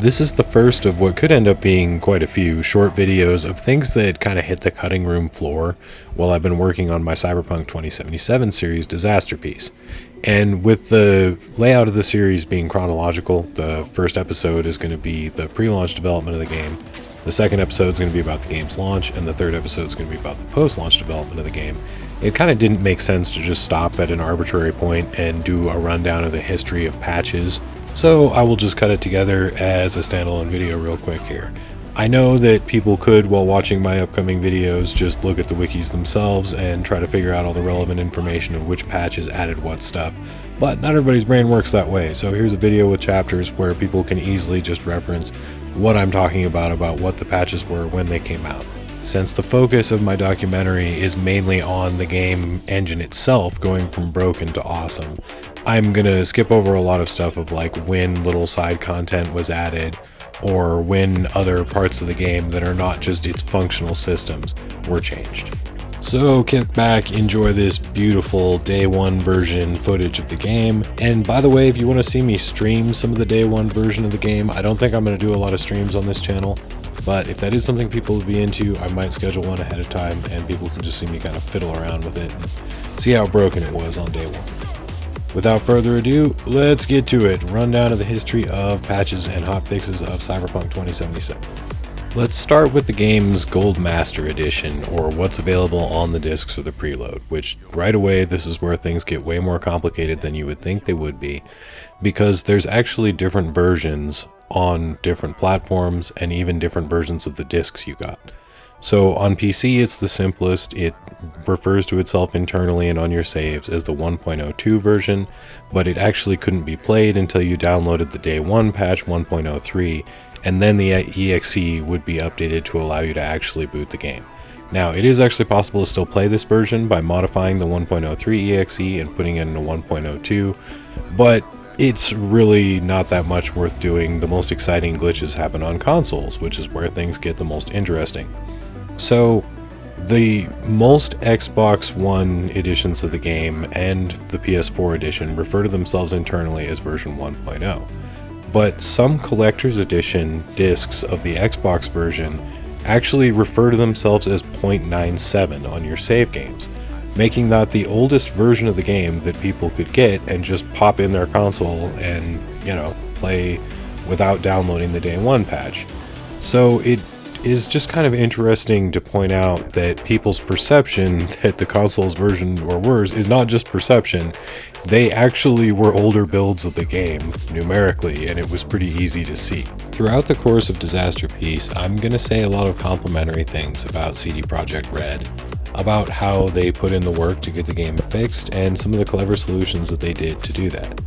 This is the first of what could end up being quite a few short videos of things that kind of hit the cutting room floor while I've been working on my Cyberpunk 2077 series Disasterpiece. And with the layout of the series being chronological, the first episode is going to be the pre-launch development of the game, the second episode is going to be about the game's launch, and the third episode is going to be about the post-launch development of the game. It kind of didn't make sense to just stop at an arbitrary point and do a rundown of the history of patches, so I will just cut it together as a standalone video real quick here. I know that people could, while watching my upcoming videos, just look at the wikis themselves and try to figure out all the relevant information of which patches added what stuff, but not everybody's brain works that way, so here's a video with chapters where people can easily just reference what I'm talking about what the patches were when they came out. Since the focus of my documentary is mainly on the game engine itself going from broken to awesome, I'm gonna skip over a lot of stuff of like when little side content was added or when other parts of the game that are not just its functional systems were changed. So kick back, enjoy this beautiful day one version footage of the game. And by the way, if you want to see me stream some of the day one version of the game, I don't think I'm going to do a lot of streams on this channel, but if that is something people would be into, I might schedule one ahead of time and people can just see me kind of fiddle around with it and see how broken it was on day one. Without further ado, let's get to it. Rundown of the history of patches and hotfixes of Cyberpunk 2077. Let's start with the game's Gold Master Edition, or what's available on the discs of the preload, which right away this is where things get way more complicated than you would think they would be, because there's actually different versions on different platforms and even different versions of the discs you got. So on PC it's the simplest, it refers to itself internally and on your saves as the 1.02 version, but it actually couldn't be played until you downloaded the day one patch 1.03, and then the exe would be updated to allow you to actually boot the game. Now, it is actually possible to still play this version by modifying the 1.03 exe and putting it in a 1.02, but it's really not that much worth doing. The most exciting glitches happen on consoles, which is where things get the most interesting. So, the most Xbox One editions of the game and the PS4 edition refer to themselves internally as version 1.0. But some collector's edition discs of the Xbox version actually refer to themselves as 0.97 on your save games, making that the oldest version of the game that people could get and just pop in their console and, play without downloading the day one patch. So it is just kind of interesting to point out that people's perception that the console's version or worse is not just perception. They actually were older builds of the game numerically, and it was pretty easy to see. Throughout the course of Disasterpiece, I'm going to say a lot of complimentary things about CD Projekt Red, about how they put in the work to get the game fixed and some of the clever solutions that they did to do that.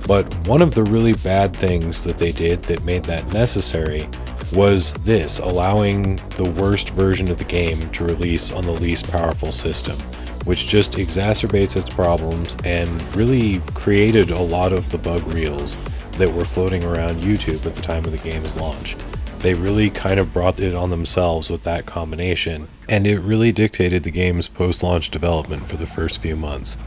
But one of the really bad things that they did that made that necessary was this, allowing the worst version of the game to release on the least powerful system, which just exacerbates its problems and really created a lot of the bug reels that were floating around YouTube at the time of the game's launch. They really kind of brought it on themselves with that combination, and it really dictated the game's post-launch development for the first few months.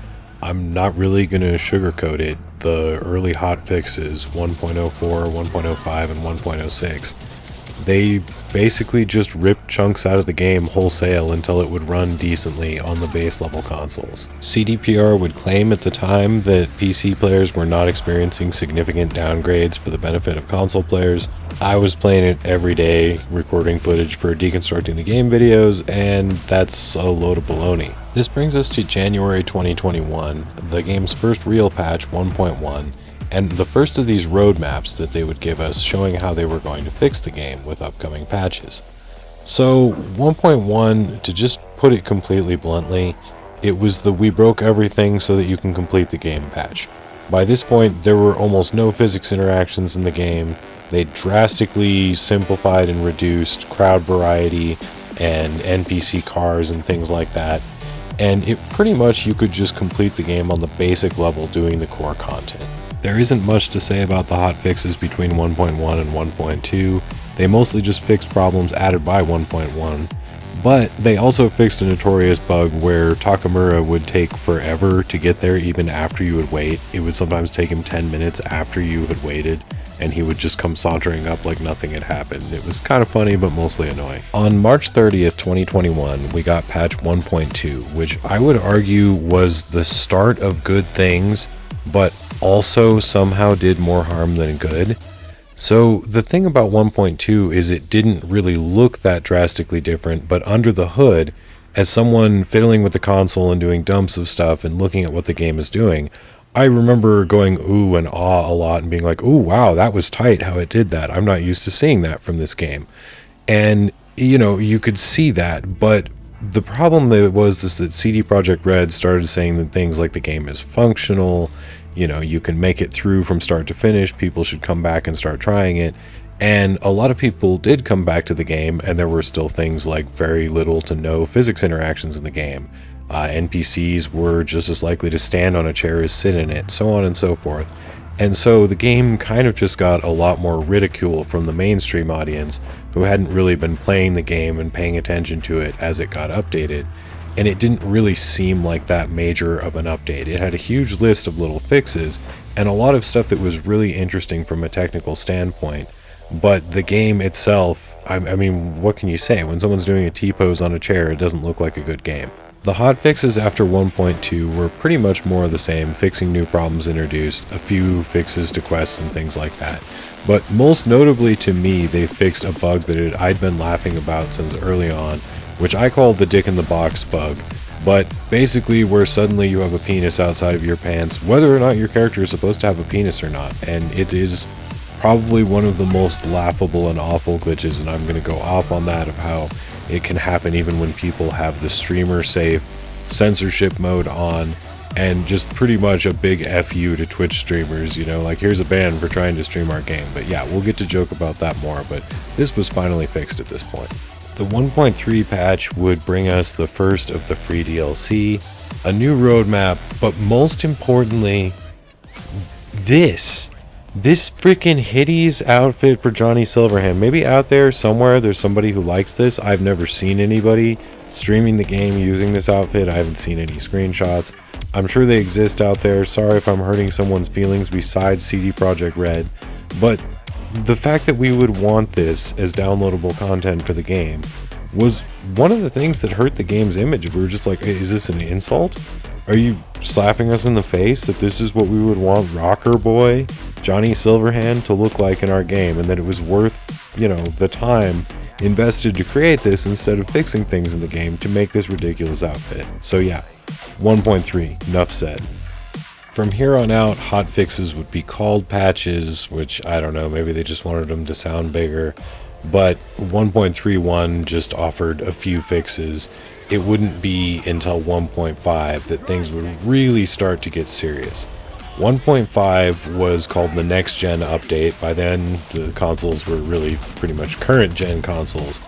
I'm not really going to sugarcoat it. The early hotfixes, 1.04, 1.05, and 1.06, they basically just ripped chunks out of the game wholesale until it would run decently on the base level consoles. CDPR would claim at the time that PC players were not experiencing significant downgrades for the benefit of console players. I was playing it every day, recording footage for deconstructing the game videos, and that's a load of baloney. This brings us to January 2021, the game's first real patch 1.1, and the first of these roadmaps that they would give us showing how they were going to fix the game with upcoming patches. So 1.1, to just put it completely bluntly, it was the we broke everything so that you can complete the game patch. By this point, there were almost no physics interactions in the game. They drastically simplified and reduced crowd variety and NPC cars and things like that. And it pretty much you could just complete the game on the basic level doing the core content. There isn't much to say about the hotfixes between 1.1 and 1.2. They mostly just fixed problems added by 1.1, but they also fixed a notorious bug where Takamura would take forever to get there even after you would wait. It would sometimes take him 10 minutes after you had waited and he would just come sauntering up like nothing had happened. It was kind of funny, but mostly annoying. On March 30th, 2021, we got patch 1.2, which I would argue was the start of good things, but also somehow did more harm than good. So the thing about 1.2 is it didn't really look that drastically different, but under the hood, as someone fiddling with the console and doing dumps of stuff and looking at what the game is doing, I remember going ooh and ah a lot and being like, ooh, wow, that was tight how it did that. I'm not used to seeing that from this game. And, you know, you could see that, but the problem was that CD Projekt Red started saying that things like the game is functional, you know, you can make it through from start to finish, people should come back and start trying it. And a lot of people did come back to the game, and there were still things like very little to no physics interactions in the game. NPCs were just as likely to stand on a chair as sit in it, so on and so forth. And so the game kind of just got a lot more ridicule from the mainstream audience who hadn't really been playing the game and paying attention to it as it got updated. And it didn't really seem like that major of an update. It had a huge list of little fixes and a lot of stuff that was really interesting from a technical standpoint. But the game itself, I mean, what can you say? When someone's doing a T-pose on a chair, it doesn't look like a good game. The hotfixes after 1.2 were pretty much more of the same, fixing new problems introduced, a few fixes to quests and things like that. But most notably to me, they fixed a bug that I'd been laughing about since early on, which I called the dick in the box bug. But basically where suddenly you have a penis outside of your pants, whether or not your character is supposed to have a penis or not. And it is probably one of the most laughable and awful glitches, and I'm going to go off on that of how it can happen even when people have the streamer safe censorship mode on, and just pretty much a big FU to Twitch streamers, you know, like here's a ban for trying to stream our game. But yeah, we'll get to joke about that more, but this was finally fixed at this point. The 1.3 patch would bring us the first of the free DLC, a new roadmap, but most importantly, this freaking Hideous outfit for Johnny Silverhand. Maybe out there somewhere there's somebody who likes this. I've never seen anybody streaming the game using this outfit. I haven't seen any screenshots. I'm sure they exist out there. Sorry if I'm hurting someone's feelings besides CD Projekt Red. But the fact that we would want this as downloadable content for the game was one of the things that hurt the game's image. We were just like, is this an insult? Are you slapping us in the face that this is what we would want Rocker Boy, Johnny Silverhand to look like in our game, and that it was worth, you know, the time invested to create this instead of fixing things in the game to make this ridiculous outfit? So yeah, 1.3, enough said. From here on out, hotfixes would be called patches, which I don't know, maybe they just wanted them to sound bigger, but 1.31 just offered a few fixes. It wouldn't be until 1.5 that things would really start to get serious. 1.5 was called the next gen update. By then, the consoles were really pretty much current gen consoles.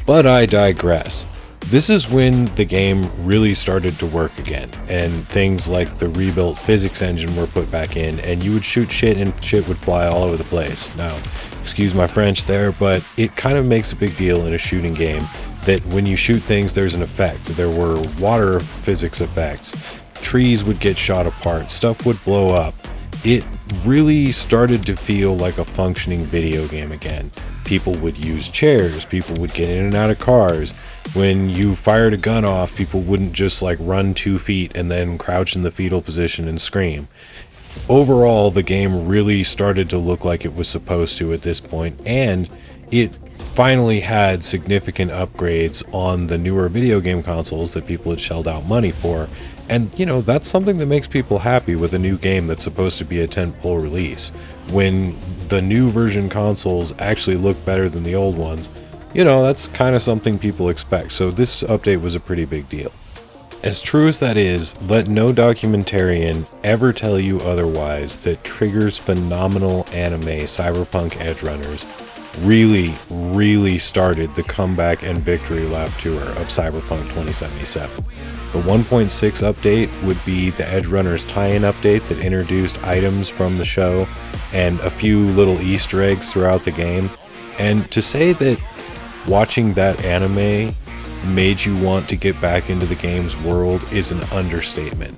But I digress. This is when the game really started to work again, and things like the rebuilt physics engine were put back in, and you would shoot shit and shit would fly all over the place. Now, excuse my French there, but it kind of makes a big deal in a shooting game that when you shoot things, there's an effect. There were water physics effects. Trees would get shot apart. Stuff would blow up. It really started to feel like a functioning video game again. People would use chairs. People would get in and out of cars. When you fired a gun off, people wouldn't just like run 2 feet and then crouch in the fetal position and scream. Overall, the game really started to look like it was supposed to at this point, and it finally had significant upgrades on the newer video game consoles that people had shelled out money for. And, you know, that's something that makes people happy with a new game that's supposed to be a tentpole release. When the new version consoles actually look better than the old ones, you know, that's kind of something people expect. So this update was a pretty big deal. As true as that is, let no documentarian ever tell you otherwise that Trigger's phenomenal anime Cyberpunk Edgerunners really started the comeback and victory lap tour of Cyberpunk 2077. The 1.6 update would be the Edgerunners tie-in update that introduced items from the show and a few little Easter eggs throughout the game. And to say that watching that anime made you want to get back into the game's world is an understatement.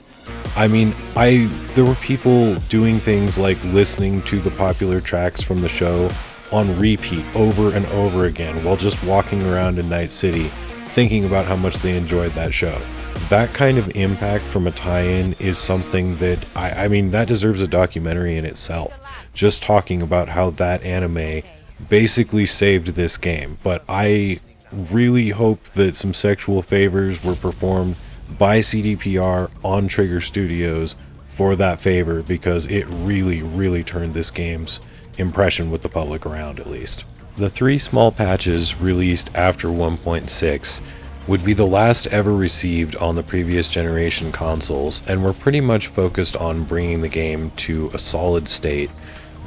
I mean, there were people doing things like listening to the popular tracks from the show on repeat over and over again while just walking around in Night City, thinking about how much they enjoyed that show. That kind of impact from a tie-in is something that, I mean, that deserves a documentary in itself. Just talking about how that anime basically saved this game. But I really hope that some sexual favors were performed by CDPR on Trigger Studios for that favor, because it really, really turned this game's impression with the public around, at least. The 3 small patches released after 1.6 would be the last ever received on the previous generation consoles, and were pretty much focused on bringing the game to a solid state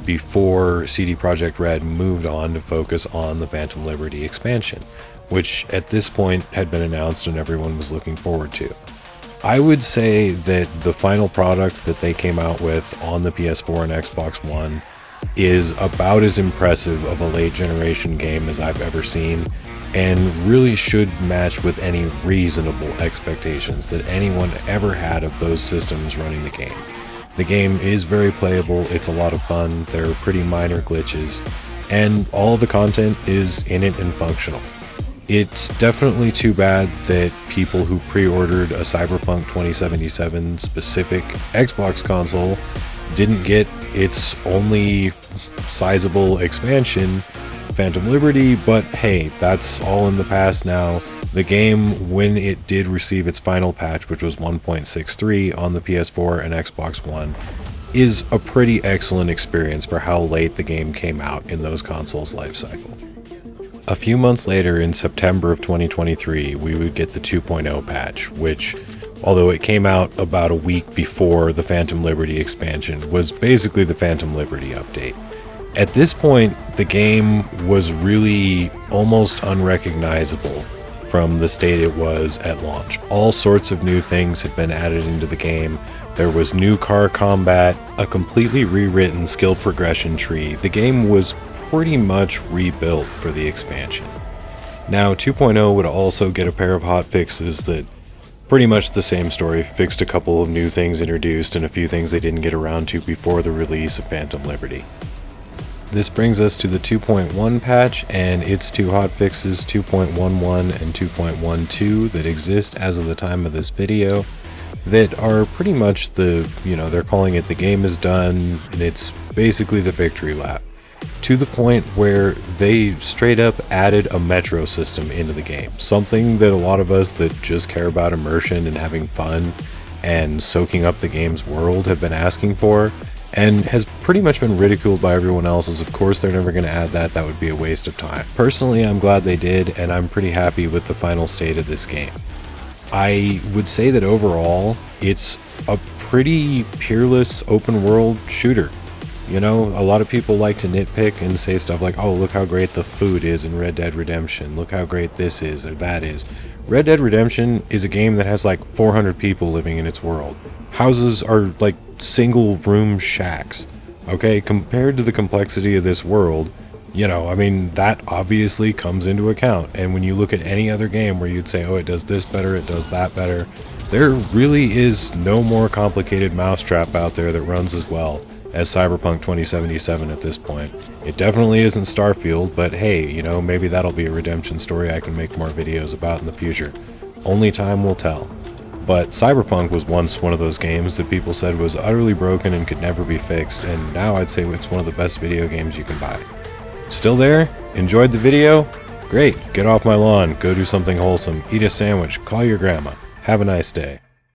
before CD Projekt Red moved on to focus on the Phantom Liberty expansion, which at this point had been announced and everyone was looking forward to. I would say that the final product that they came out with on the PS4 and Xbox One is about as impressive of a late generation game as I've ever seen, and really should match with any reasonable expectations that anyone ever had of those systems running the game. The game is very playable, it's a lot of fun, there are pretty minor glitches, and all the content is in it and functional. It's definitely too bad that people who pre-ordered a Cyberpunk 2077 specific Xbox console didn't get its only sizable expansion, Phantom Liberty, but hey, that's all in the past now. The game, when it did receive its final patch, which was 1.63 on the PS4 and Xbox One, is a pretty excellent experience for how late the game came out in those consoles' life cycle. A few months later, in September of 2023, we would get the 2.0 patch, which, although it came out about a week before the Phantom Liberty expansion, was basically the Phantom Liberty update. At this point, the game was really almost unrecognizable from the state it was at launch. All sorts of new things had been added into the game. There was new car combat, a completely rewritten skill progression tree. The game was pretty much rebuilt for the expansion. Now, 2.0 would also get a pair of hotfixes that pretty much the same story, fixed a couple of new things introduced and a few things they didn't get around to before the release of Phantom Liberty. This brings us to the 2.1 patch and its 2 hotfixes, 2.11 and 2.12, that exist as of the time of this video, that are pretty much they're calling it the game is done, and it's basically the victory lap. To the point where they straight up added a metro system into the game. Something that a lot of us that just care about immersion and having fun and soaking up the game's world have been asking for, and has pretty much been ridiculed by everyone else as, of course, they're never going to add that. That would be a waste of time. Personally, I'm glad they did, and I'm pretty happy with the final state of this game. I would say that overall, it's a pretty peerless open world shooter. You know, a lot of people like to nitpick and say stuff like, oh, look how great the food is in Red Dead Redemption. Look how great this is or that is. Red Dead Redemption is a game that has like 400 people living in its world. Houses are like single room shacks. Okay, compared to the complexity of this world, I mean, that obviously comes into account. And when you look at any other game where you'd say, oh, it does this better, it does that better, there really is no more complicated mousetrap out there that runs as well as Cyberpunk 2077 at this point. It definitely isn't Starfield, but hey, maybe that'll be a redemption story I can make more videos about in the future. Only time will tell. But Cyberpunk was once one of those games that people said was utterly broken and could never be fixed, and now I'd say it's one of the best video games you can buy. Still there? Enjoyed the video? Great, get off my lawn, go do something wholesome, eat a sandwich, call your grandma. Have a nice day.